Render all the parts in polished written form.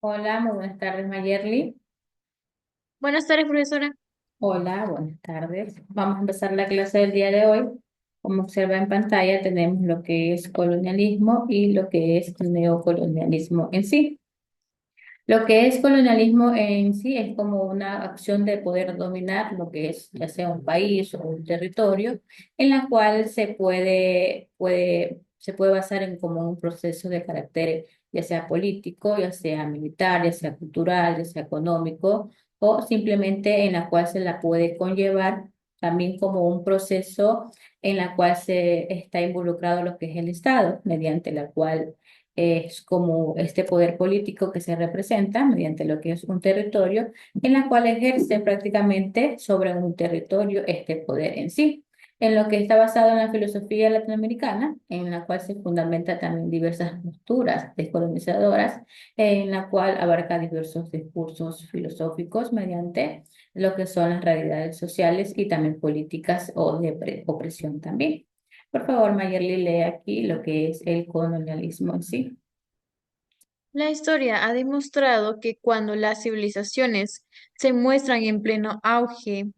Hola, muy buenas tardes, Mayerly. Buenas tardes, profesora. Hola, buenas tardes. Vamos a empezar la clase del día de hoy. Como observa en pantalla, tenemos lo que es colonialismo y lo que es neocolonialismo en sí. Lo que es colonialismo en sí es como una acción de poder dominar lo que es ya sea un país o un territorio, en la cual se puede basar en como un proceso de carácter ya sea político, ya sea militar, ya sea cultural, ya sea económico, o simplemente en la cual se la puede conllevar también como un proceso en la cual se está involucrado lo que es el Estado, mediante la cual es como este poder político que se representa mediante lo que es un territorio, en la cual ejerce prácticamente sobre un territorio este poder en sí, en lo que está basado en la filosofía latinoamericana, en la cual se fundamenta también diversas posturas descolonizadoras, en la cual abarca diversos discursos filosóficos mediante lo que son las realidades sociales y también políticas o de opresión también. Por favor, Mayerly, lee aquí lo que es el colonialismo en sí. La historia ha demostrado que cuando las civilizaciones se muestran en pleno auge,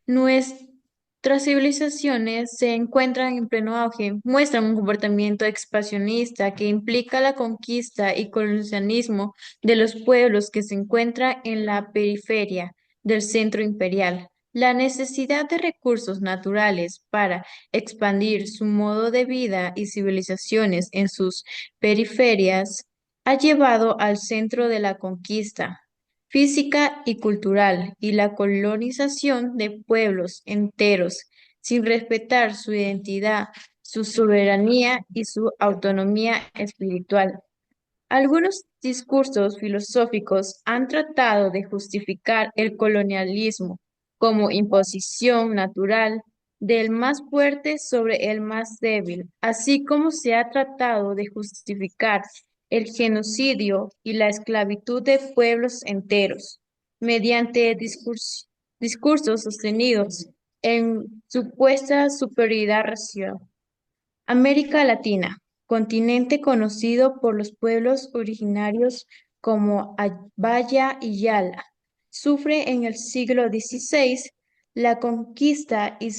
nuestras civilizaciones se encuentran en pleno auge, muestran un comportamiento expansionista que implica la conquista y colonialismo de los pueblos que se encuentran en la periferia del centro imperial. La necesidad de recursos naturales para expandir su modo de vida y civilizaciones en sus periferias ha llevado al centro de la conquista física y cultural, y la colonización de pueblos enteros, sin respetar su identidad, su soberanía y su autonomía espiritual. Algunos discursos filosóficos han tratado de justificar el colonialismo como imposición natural del más fuerte sobre el más débil, así como se ha tratado de justificar el genocidio y la esclavitud de pueblos enteros mediante discursos sostenidos en supuesta superioridad racial. América Latina, continente conocido por los pueblos originarios como Ayaya y Yala, sufre en el siglo XVI la conquista y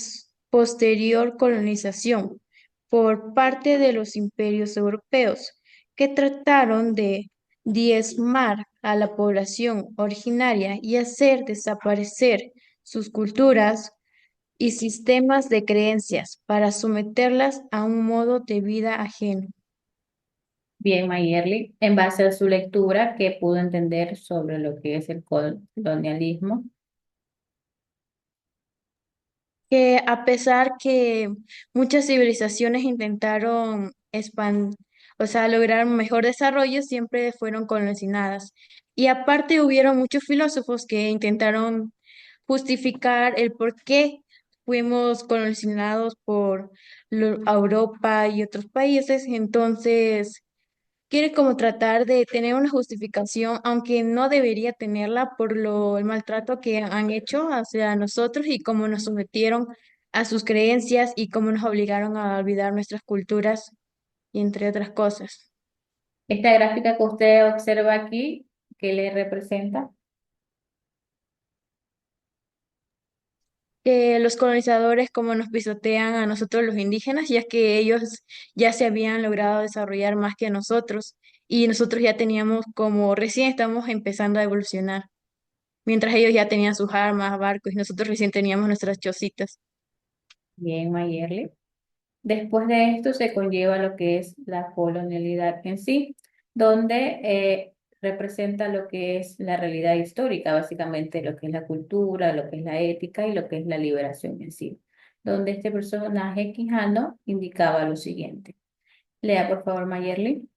posterior colonización por parte de los imperios europeos, que trataron de diezmar a la población originaria y hacer desaparecer sus culturas, y sistemas de creencias para someterlas a un modo de vida ajeno. Bien, Mayerly, en base a su lectura, ¿qué pudo entender sobre lo que es el colonialismo? Que a pesar que muchas civilizaciones intentaron o sea, lograr un mejor desarrollo, siempre fueron colonizadas. Y aparte hubieron muchos filósofos que intentaron justificar el por qué fuimos colonizados por Europa y otros países. Entonces, quiere como tratar de tener una justificación, aunque no debería tenerla por el maltrato que han hecho hacia nosotros y cómo nos sometieron a sus creencias y cómo nos obligaron a olvidar nuestras culturas y entre otras cosas. Esta gráfica que usted observa aquí, ¿qué le representa? Que los colonizadores como nos pisotean a nosotros los indígenas, ya que ellos ya se habían logrado desarrollar más que nosotros y nosotros ya teníamos como recién estamos empezando a evolucionar. Mientras ellos ya tenían sus armas, barcos, y nosotros recién teníamos nuestras chocitas. Bien, Mayerly. Después de esto se conlleva lo que es la colonialidad en sí, donde representa lo que es la realidad histórica, básicamente lo que es la cultura, lo que es la ética y lo que es la liberación en sí, donde este personaje quijano indicaba lo siguiente. Lea, por favor, Mayerly.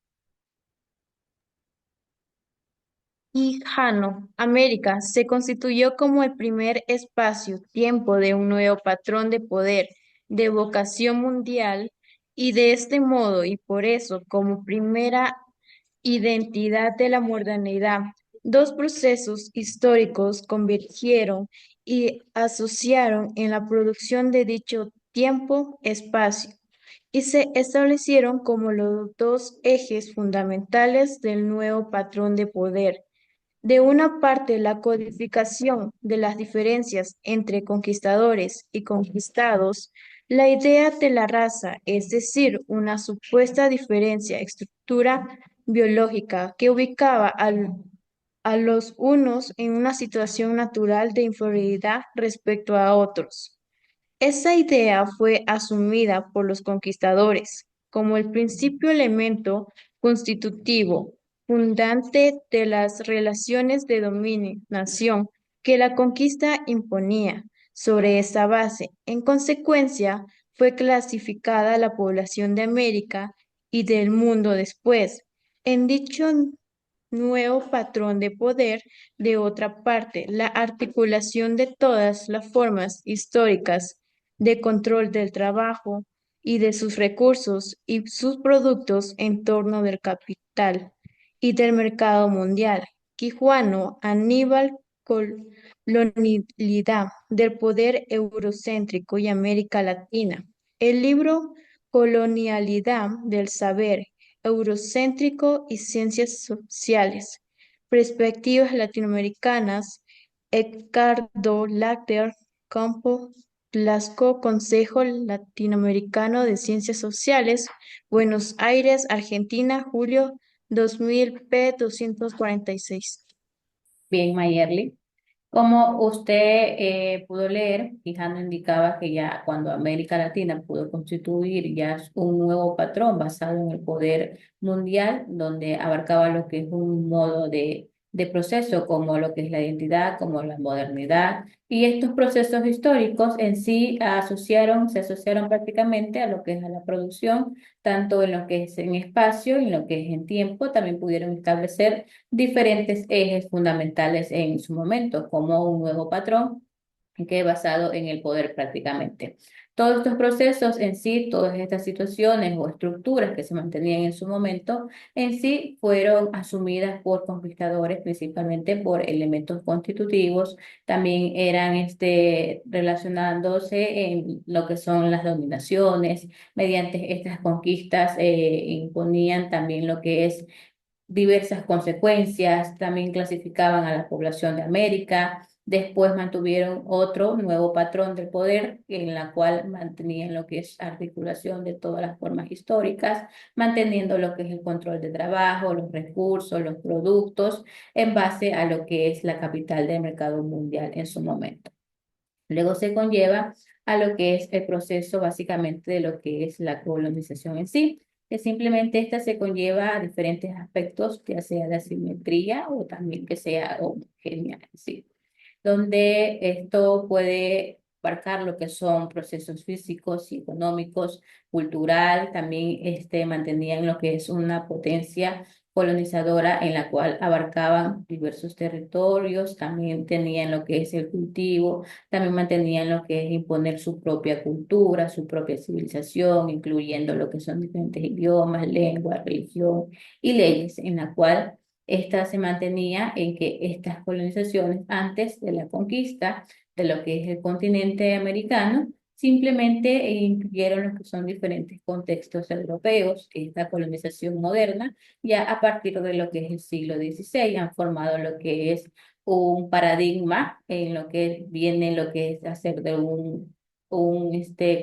Y Jano, América, se constituyó como el primer espacio-tiempo de un nuevo patrón de poder, de vocación mundial, y de este modo, y por eso, como primera identidad de la modernidad, dos procesos históricos convergieron y asociaron en la producción de dicho tiempo-espacio, y se establecieron como los dos ejes fundamentales del nuevo patrón de poder. De una parte, la codificación de las diferencias entre conquistadores y conquistados, la idea de la raza, es decir, una supuesta diferencia estructura biológica que ubicaba a los unos en una situación natural de inferioridad respecto a otros. Esa idea fue asumida por los conquistadores como el principio elemento constitutivo, fundante de las relaciones de dominación que la conquista imponía. Sobre esa base, en consecuencia, fue clasificada la población de América y del mundo después. En dicho nuevo patrón de poder, de otra parte, la articulación de todas las formas históricas de control del trabajo y de sus recursos y sus productos en torno del capital y del mercado mundial. Quijuano, Aníbal, colonialidad del poder eurocéntrico y América Latina. El libro Colonialidad del saber eurocéntrico y ciencias sociales. Perspectivas latinoamericanas, Edgardo Latter, Campo Blasco, Consejo Latinoamericano de Ciencias Sociales, Buenos Aires, Argentina, julio 2000, p. 246. Bien, Mayerly. Como usted pudo leer, Quijano indicaba que ya cuando América Latina pudo constituir ya un nuevo patrón basado en el poder mundial, donde abarcaba lo que es un modo de proceso, como lo que es la identidad, como la modernidad, y estos procesos históricos en sí se asociaron prácticamente a lo que es a la producción, tanto en lo que es en espacio y en lo que es en tiempo, también pudieron establecer diferentes ejes fundamentales en su momento, como un nuevo patrón que es basado en el poder prácticamente. Todos estos procesos en sí, todas estas situaciones o estructuras que se mantenían en su momento, en sí fueron asumidas por conquistadores, principalmente por elementos constitutivos, también eran relacionándose en lo que son las dominaciones, mediante estas conquistas imponían también lo que es diversas consecuencias, también clasificaban a la población de América, después mantuvieron otro nuevo patrón del poder en la cual mantenían lo que es articulación de todas las formas históricas, manteniendo lo que es el control de trabajo, los recursos, los productos, en base a lo que es la capital del mercado mundial en su momento. Luego se conlleva a lo que es el proceso básicamente de lo que es la colonización en sí, que simplemente esta se conlleva a diferentes aspectos, ya sea de asimetría o también que sea homogénea en sí, donde esto puede abarcar lo que son procesos físicos y económicos, cultural, también mantenían lo que es una potencia colonizadora en la cual abarcaban diversos territorios, también tenían lo que es el cultivo, también mantenían lo que es imponer su propia cultura, su propia civilización, incluyendo lo que son diferentes idiomas, lenguas, religión y leyes, en la cual esta se mantenía en que estas colonizaciones antes de la conquista de lo que es el continente americano simplemente incluyeron lo que son diferentes contextos europeos. Esta colonización moderna, ya a partir de lo que es el siglo XVI, han formado lo que es un paradigma en lo que viene lo que es hacer de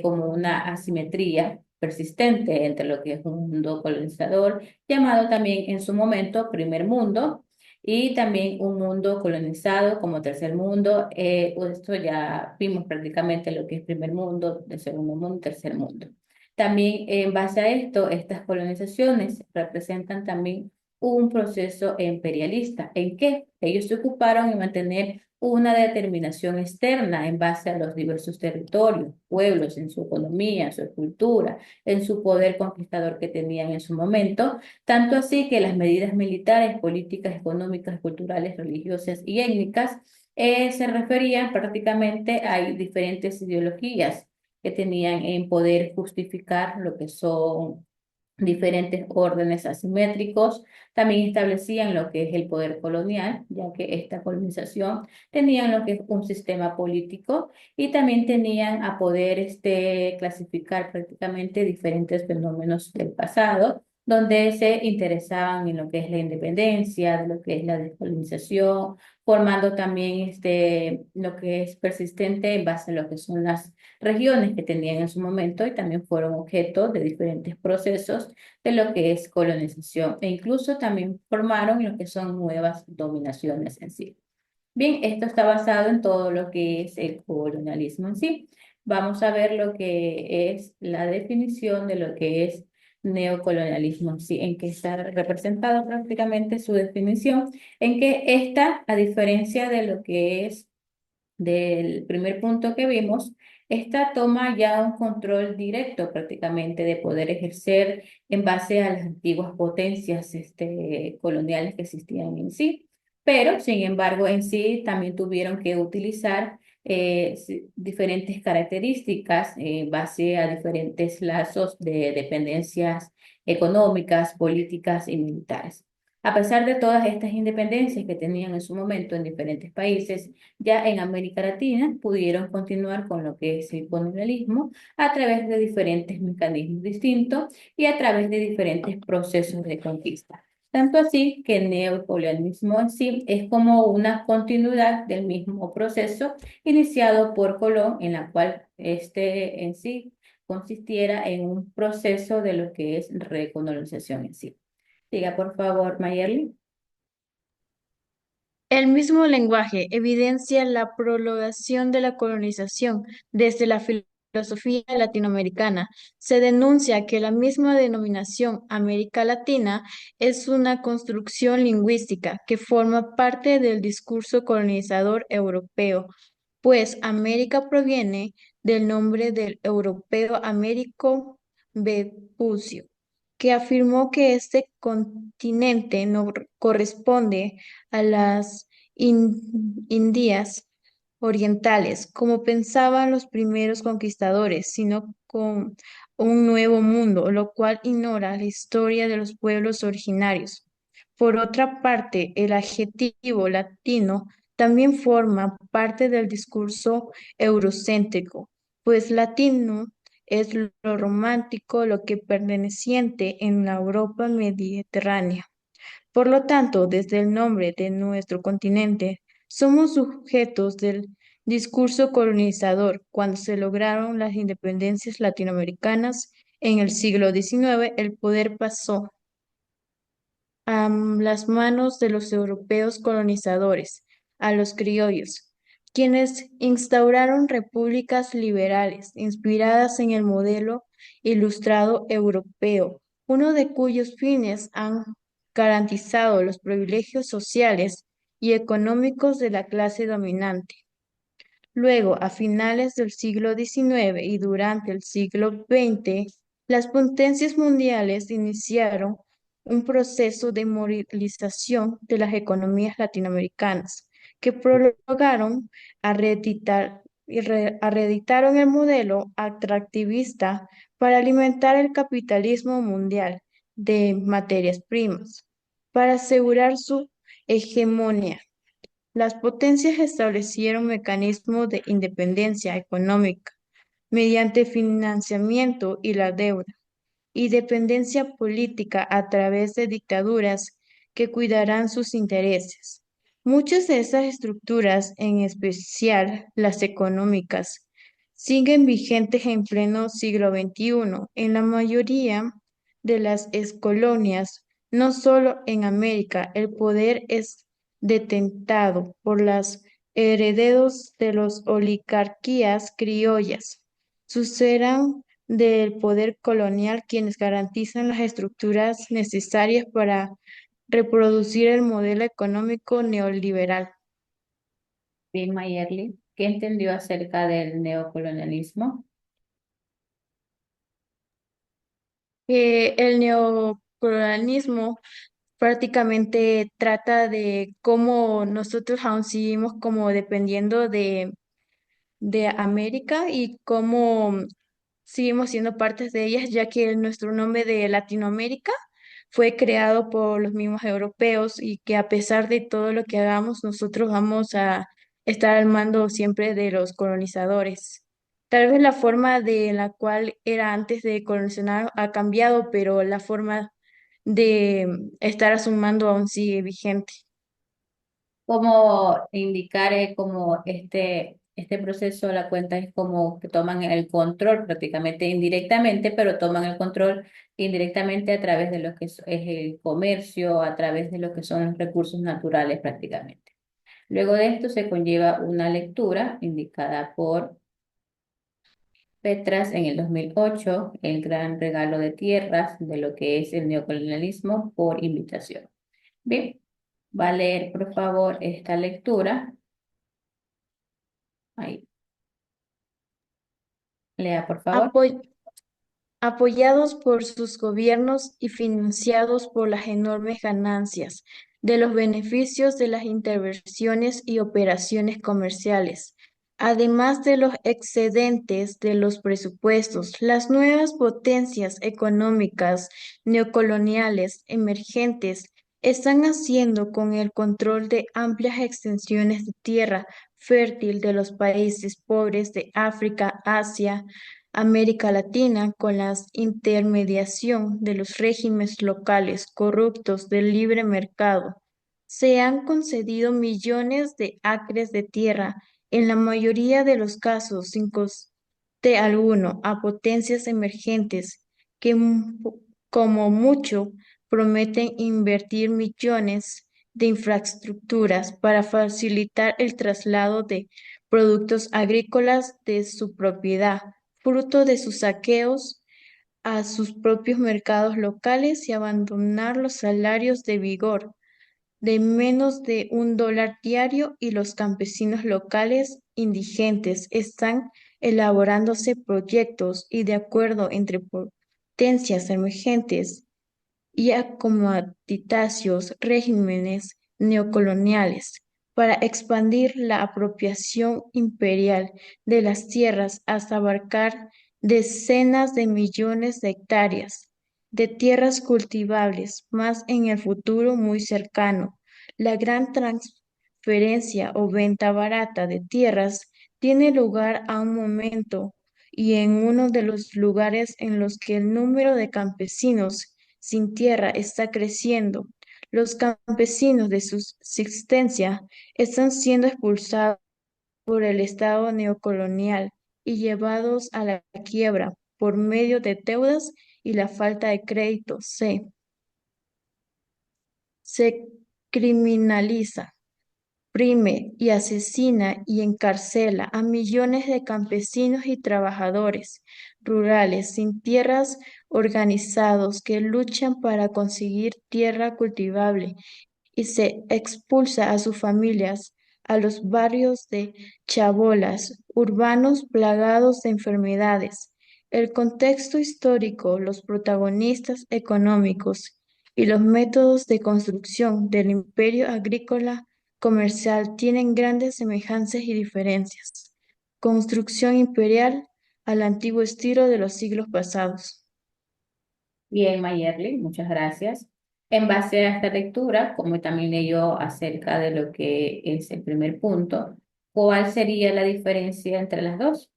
como una asimetría persistente entre lo que es un mundo colonizador, llamado también en su momento primer mundo, y también un mundo colonizado como tercer mundo. Esto ya vimos prácticamente lo que es primer mundo, el segundo mundo, tercer mundo. También en base a esto, estas colonizaciones representan también un proceso imperialista. ¿En qué? Ellos se ocuparon en mantener una determinación externa en base a los diversos territorios, pueblos, en su economía, en su cultura, en su poder conquistador que tenían en su momento, tanto así que las medidas militares, políticas, económicas, culturales, religiosas y étnicas se referían prácticamente a diferentes ideologías que tenían en poder justificar lo que son diferentes órdenes asimétricos. También establecían lo que es el poder colonial, ya que esta colonización tenían lo que es un sistema político y también tenían a poder clasificar prácticamente diferentes fenómenos del pasado, donde se interesaban en lo que es la independencia, de lo que es la descolonización, formando también lo que es persistente en base a lo que son las regiones que tenían en su momento y también fueron objeto de diferentes procesos de lo que es colonización e incluso también formaron lo que son nuevas dominaciones en sí. Bien, esto está basado en todo lo que es el colonialismo en sí. Vamos a ver lo que es la definición de lo que es neocolonialismo en sí, en que está representado prácticamente su definición, en que esta, a diferencia de lo que es del primer punto que vimos, esta toma ya un control directo prácticamente de poder ejercer en base a las antiguas potencias coloniales que existían en sí. Pero, sin embargo, en sí también tuvieron que utilizar diferentes características en base a diferentes lazos de dependencias económicas, políticas y militares. A pesar de todas estas independencias que tenían en su momento en diferentes países, ya en América Latina pudieron continuar con lo que es el colonialismo a través de diferentes mecanismos distintos y a través de diferentes procesos de conquista. Tanto así que el neocolonialismo en sí es como una continuidad del mismo proceso iniciado por Colón, en la cual este en sí consistiera en un proceso de lo que es recolonización en sí. Diga, por favor, Mayerly. El mismo lenguaje evidencia la prolongación de la colonización desde la filosofía latinoamericana. Se denuncia que la misma denominación América Latina es una construcción lingüística que forma parte del discurso colonizador europeo, pues América proviene del nombre del europeo Américo Vespucio, que afirmó que este continente no corresponde a las Indias orientales, como pensaban los primeros conquistadores, sino con un nuevo mundo, lo cual ignora la historia de los pueblos originarios. Por otra parte, el adjetivo latino también forma parte del discurso eurocéntrico, pues latino es lo romántico, lo que perteneciente en la Europa mediterránea. Por lo tanto, desde el nombre de nuestro continente, somos sujetos del discurso colonizador. Cuando se lograron las independencias latinoamericanas en el siglo XIX, el poder pasó a las manos de los europeos colonizadores, a los criollos, quienes instauraron repúblicas liberales inspiradas en el modelo ilustrado europeo, uno de cuyos fines han garantizado los privilegios sociales y económicos de la clase dominante. Luego, a finales del siglo XIX y durante el siglo XX, las potencias mundiales iniciaron un proceso de movilización de las economías latinoamericanas que prolongaron a a reeditaron el modelo atractivista para alimentar el capitalismo mundial de materias primas, para asegurar su hegemonía. Las potencias establecieron mecanismos de independencia económica mediante financiamiento y la deuda, y dependencia política a través de dictaduras que cuidarán sus intereses. Muchas de esas estructuras, en especial las económicas, siguen vigentes en pleno siglo XXI en la mayoría de las excolonias, no solo en América. El poder es detentado por los herederos de las oligarquías criollas. Sucederán del poder colonial quienes garantizan las estructuras necesarias para reproducir el modelo económico neoliberal. Bien, Mayerly, ¿qué entendió acerca del neocolonialismo? El neocolonialismo prácticamente trata de cómo nosotros aún seguimos como dependiendo de América y cómo seguimos siendo partes de ellas, ya que nuestro nombre de Latinoamérica fue creado por los mismos europeos y que a pesar de todo lo que hagamos, nosotros vamos a estar al mando siempre de los colonizadores. Tal vez la forma de la cual era antes de colonizar ha cambiado, pero la forma de estar a su mando aún sigue vigente. Como indicar como este proceso, la cuenta es como que toman el control prácticamente indirectamente, pero toman el control indirectamente a través de lo que es el comercio, a través de lo que son los recursos naturales prácticamente. Luego de esto se conlleva una lectura indicada por Petras en el 2008, El gran regalo de tierras de lo que es el neocolonialismo por invitación. Bien, va a leer por favor esta lectura. Ahí, lea por favor. Apoy- Apoyados por sus gobiernos y financiados por las enormes ganancias de los beneficios de las intervenciones y operaciones comerciales, además de los excedentes de los presupuestos, las nuevas potencias económicas neocoloniales emergentes están haciendo con el control de amplias extensiones de tierra fértil de los países pobres de África, Asia, América Latina con la intermediación de los regímenes locales corruptos del libre mercado. Se han concedido millones de acres de tierra, en la mayoría de los casos sin coste alguno, a potencias emergentes que como mucho prometen invertir millones de infraestructuras para facilitar el traslado de productos agrícolas de su propiedad fruto de sus saqueos a sus propios mercados locales y abandonar los salarios de vigor de menos de $1 diario y los campesinos locales indigentes están elaborándose proyectos y de acuerdo entre potencias emergentes y acomoditicios regímenes neocoloniales para expandir la apropiación imperial de las tierras hasta abarcar decenas de millones de hectáreas de tierras cultivables, más en el futuro muy cercano. La gran transferencia o venta barata de tierras tiene lugar a un momento y en uno de los lugares en los que el número de campesinos sin tierra está creciendo. Los campesinos de subsistencia están siendo expulsados por el Estado neocolonial y llevados a la quiebra por medio de deudas y la falta de crédito. Se criminaliza, prime y asesina y encarcela a millones de campesinos y trabajadores rurales sin tierras organizados que luchan para conseguir tierra cultivable y se expulsa a sus familias a los barrios de chabolas urbanos plagados de enfermedades. El contexto histórico, los protagonistas económicos y los métodos de construcción del imperio agrícola comercial tienen grandes semejanzas y diferencias. Construcción imperial al antiguo estilo de los siglos pasados. Bien, Mayerly, muchas gracias. En base a esta lectura, como también leyó acerca de lo que es el primer punto, ¿cuál sería la diferencia entre las dos?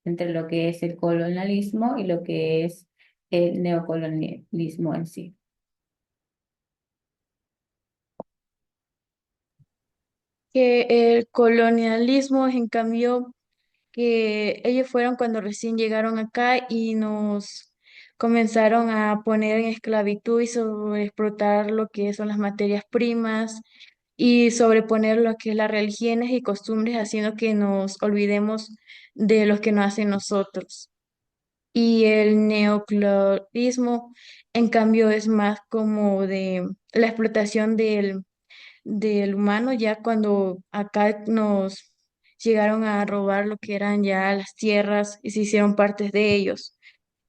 Entre lo que es el colonialismo y lo que es el neocolonialismo en sí. Que el colonialismo, en cambio, que ellos fueron cuando recién llegaron acá y nos comenzaron a poner en esclavitud y sobreexplotar lo que son las materias primas y sobreponer lo que es las religiones y costumbres, haciendo que nos olvidemos de lo que nos hacen nosotros. Y el neoclorrismo, en cambio, es más como de la explotación del humano, ya cuando acá nos llegaron a robar lo que eran ya las tierras y se hicieron partes de ellos.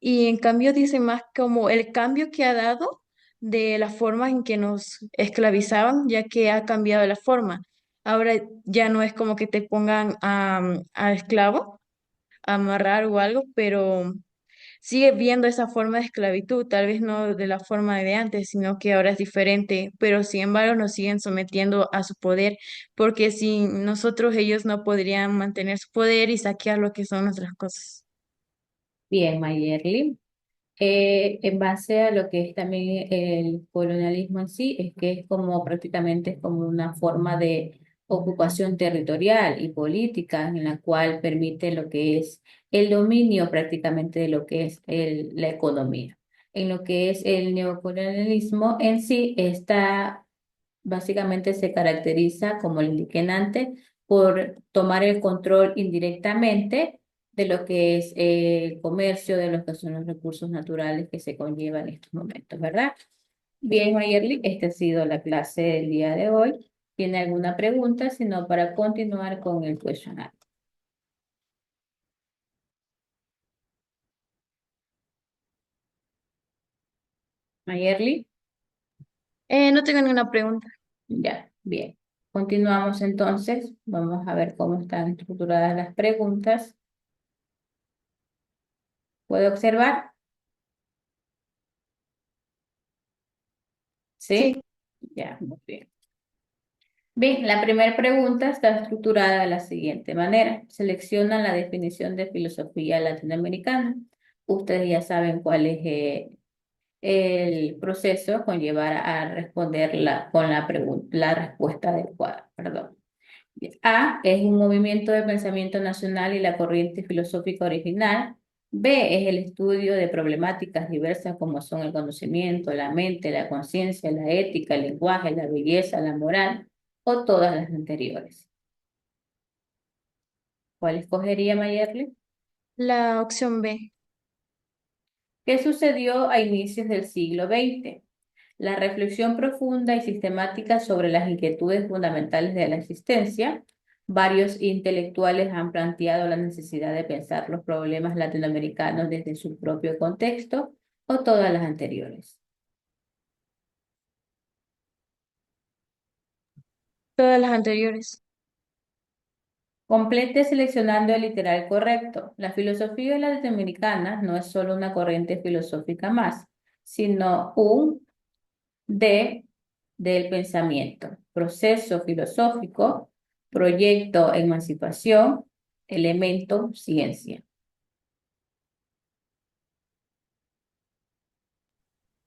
Y en cambio dice más como el cambio que ha dado de la forma en que nos esclavizaban, ya que ha cambiado la forma. Ahora ya no es como que te pongan a esclavo, a amarrar o algo, pero sigue viendo esa forma de esclavitud, tal vez no de la forma de antes, sino que ahora es diferente, pero sin embargo nos siguen sometiendo a su poder, porque sin nosotros ellos no podrían mantener su poder y saquear lo que son nuestras cosas. Bien, Mayerly. En base a lo que es también el colonialismo en sí, es que es como prácticamente es como una forma de ocupación territorial y política en la cual permite lo que es el dominio prácticamente de lo que es la economía. En lo que es el neocolonialismo en sí está básicamente se caracteriza, como le indiqué antes, por tomar el control indirectamente de lo que es el comercio, de lo que son los recursos naturales que se conllevan en estos momentos, ¿verdad? Bien, Mayerly, esta ha sido la clase del día de hoy. ¿Tiene alguna pregunta? Sino para continuar con el cuestionario. Mayerly, No tengo ninguna pregunta. ya, bien. Continuamos entonces. Vamos a ver cómo están estructuradas las preguntas. ¿Puede observar? Sí, ¿Sí? Ya, muy bien. Bien, la primera pregunta está estructurada de la siguiente manera. Selecciona la definición de filosofía latinoamericana. Ustedes ya saben cuál es el proceso con llevar a responder con la pregunta, la respuesta adecuada. Perdón. Bien. A es un movimiento de pensamiento nacional y la corriente filosófica original. B es el estudio de problemáticas diversas como son el conocimiento, la mente, la conciencia, la ética, el lenguaje, la belleza, la moral o todas las anteriores. ¿Cuál escogería Mayerly? la opción B. ¿Qué sucedió a inicios del siglo XX? La reflexión profunda y sistemática sobre las inquietudes fundamentales de la existencia. Varios intelectuales han planteado la necesidad de pensar los problemas latinoamericanos desde su propio contexto o todas las anteriores. Todas las anteriores. Complete seleccionando el literal correcto. La filosofía latinoamericana no es solo una corriente filosófica más, sino un de del pensamiento, proceso filosófico, proyecto emancipación, elemento ciencia.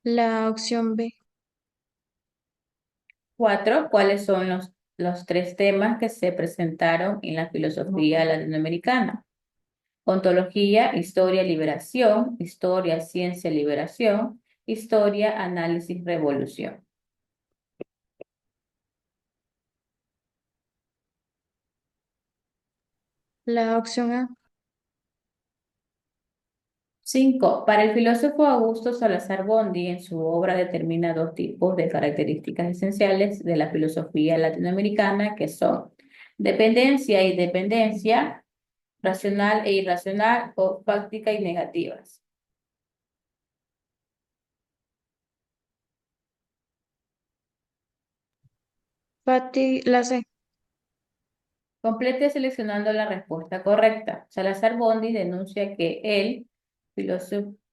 La opción B. Cuatro, ¿cuáles son los tres temas que se presentaron en la filosofía latinoamericana? Ontología, historia, liberación, historia, ciencia, liberación, historia, análisis, revolución. La opción A. Cinco, para el filósofo Augusto Salazar Bondy, en su obra determina dos tipos de características esenciales de la filosofía latinoamericana, que son dependencia y dependencia, racional e irracional, o fáctica y negativas. La C. Complete seleccionando la respuesta correcta. Salazar Bondy denuncia que el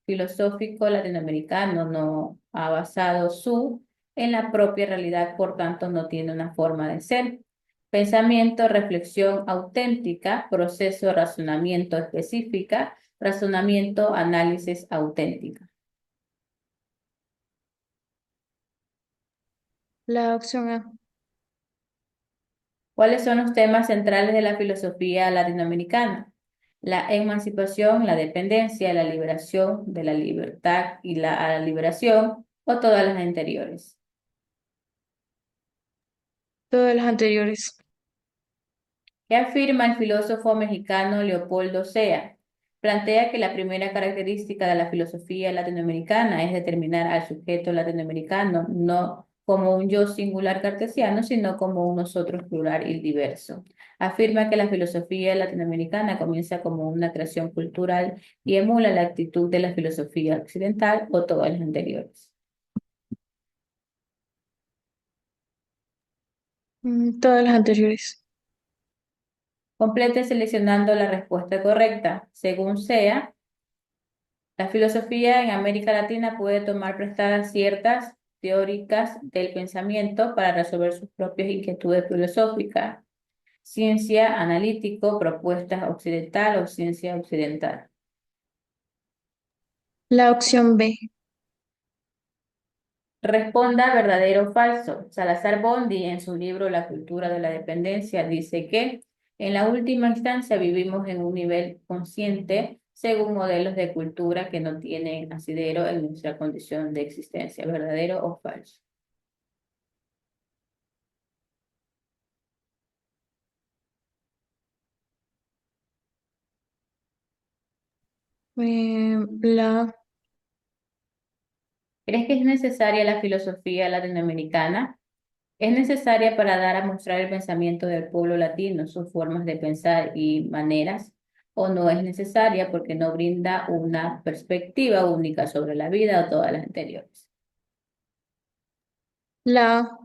filosófico latinoamericano no ha basado su en la propia realidad, por tanto no tiene una forma de ser. Pensamiento, reflexión auténtica, proceso, razonamiento específica, razonamiento, análisis auténtica. La opción A. ¿Cuáles son los temas centrales de la filosofía latinoamericana? La emancipación, la dependencia, la liberación de la libertad y la liberación, o todas las anteriores. Todas las anteriores. ¿Qué afirma el filósofo mexicano Leopoldo Sea? Plantea que la primera característica de la filosofía latinoamericana es determinar al sujeto latinoamericano no como un yo singular cartesiano, sino como un nosotros plural y diverso. Afirma que la filosofía latinoamericana comienza como una creación cultural y emula la actitud de la filosofía occidental o todas las anteriores. Todas las anteriores. Complete seleccionando la respuesta correcta. Según Sea, La filosofía en América Latina puede tomar prestadas ciertas teóricas del pensamiento para resolver sus propias inquietudes filosóficas. Ciencia analítico, propuesta occidental o ciencia occidental. La opción B. Responda verdadero o falso. Salazar Bondi, en su libro La cultura de la dependencia, dice que en la última instancia vivimos en un nivel consciente según modelos de cultura que no tienen asidero en nuestra condición de existencia. ¿Verdadero o falso? La ¿Crees que es necesaria la filosofía latinoamericana? Es necesaria para dar a mostrar el pensamiento del pueblo latino, sus formas de pensar y maneras, o no es necesaria porque no brinda una perspectiva única sobre la vida o todas las anteriores. La,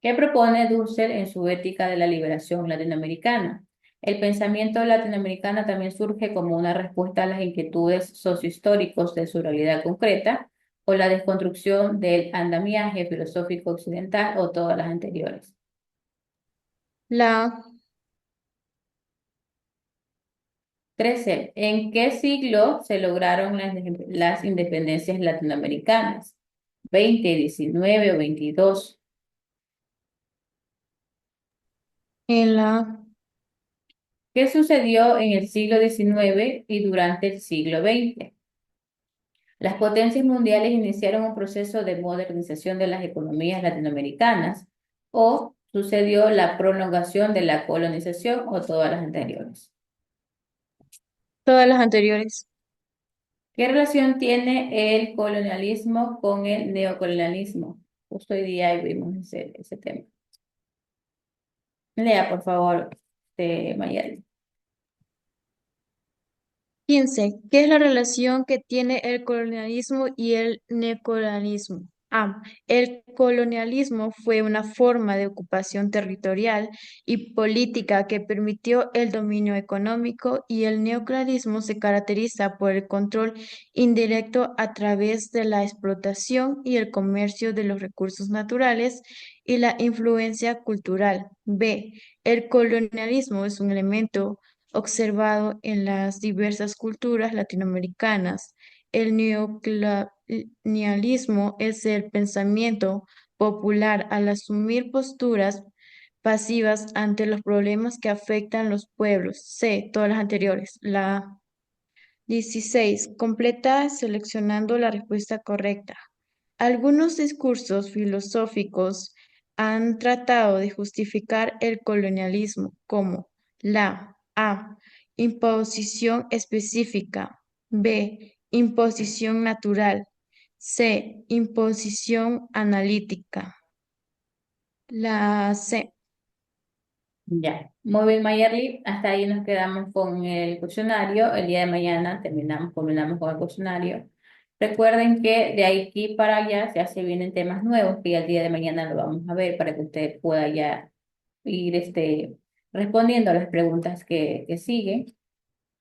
¿Qué propone Dussel en su Ética de la Liberación Latinoamericana? El pensamiento latinoamericano también surge como una respuesta a las inquietudes sociohistóricos de su realidad concreta o la desconstrucción del andamiaje filosófico occidental o todas las anteriores. la, 13. ¿En qué siglo se lograron las independencias latinoamericanas? 20, 19 o 22. en la, ¿Qué sucedió en el siglo XIX y durante el siglo XX? Las potencias mundiales iniciaron un proceso de modernización de las economías latinoamericanas o sucedió la prolongación de la colonización o todas las anteriores. todas las anteriores. ¿Qué relación tiene el colonialismo con el neocolonialismo? Justo hoy día vimos ese tema. Lea, por favor, Mayel. 15. ¿Qué es la relación que tiene el colonialismo y el neocolonialismo? A. El colonialismo fue una forma de ocupación territorial y política que permitió el dominio económico y el neocolonialismo se caracteriza por el control indirecto a través de la explotación y el comercio de los recursos naturales y la influencia cultural. B. El colonialismo es un elemento observado en las diversas culturas latinoamericanas. El neocolonialismo es el pensamiento popular al asumir posturas pasivas ante los problemas que afectan los pueblos. C, todas las anteriores. La 16. Completa seleccionando la respuesta correcta. Algunos discursos filosóficos han tratado de justificar el colonialismo como la A. Imposición específica. B. Imposición natural. C. Imposición analítica. La C. Ya. Muy bien, Mayerly. Hasta ahí nos quedamos con el cuestionario. El día de mañana culminamos con el cuestionario. Recuerden que de aquí para allá se vienen temas nuevos que ya el día de mañana lo vamos a ver para que usted pueda ya ir respondiendo a las preguntas que siguen,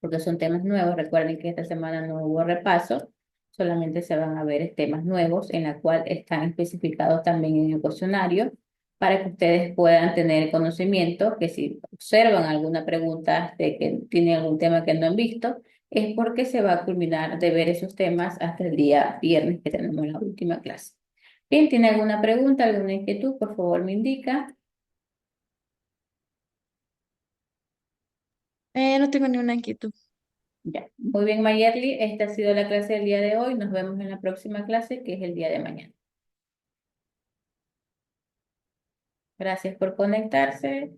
porque son temas nuevos. Recuerden que esta semana no hubo repaso, solamente se van a ver temas nuevos en la cual están especificados también en el cuestionario para que ustedes puedan tener conocimiento que si observan alguna pregunta de que tienen algún tema que no han visto, es porque se va a culminar de ver esos temas hasta el día viernes que tenemos la última clase. Bien, ¿tiene alguna pregunta, alguna inquietud? Por favor, me indica. No tengo ninguna inquietud. Ya. Muy bien, Mayerly. Esta ha sido la clase del día de hoy. Nos vemos en la próxima clase, que es el día de mañana. Gracias por conectarse.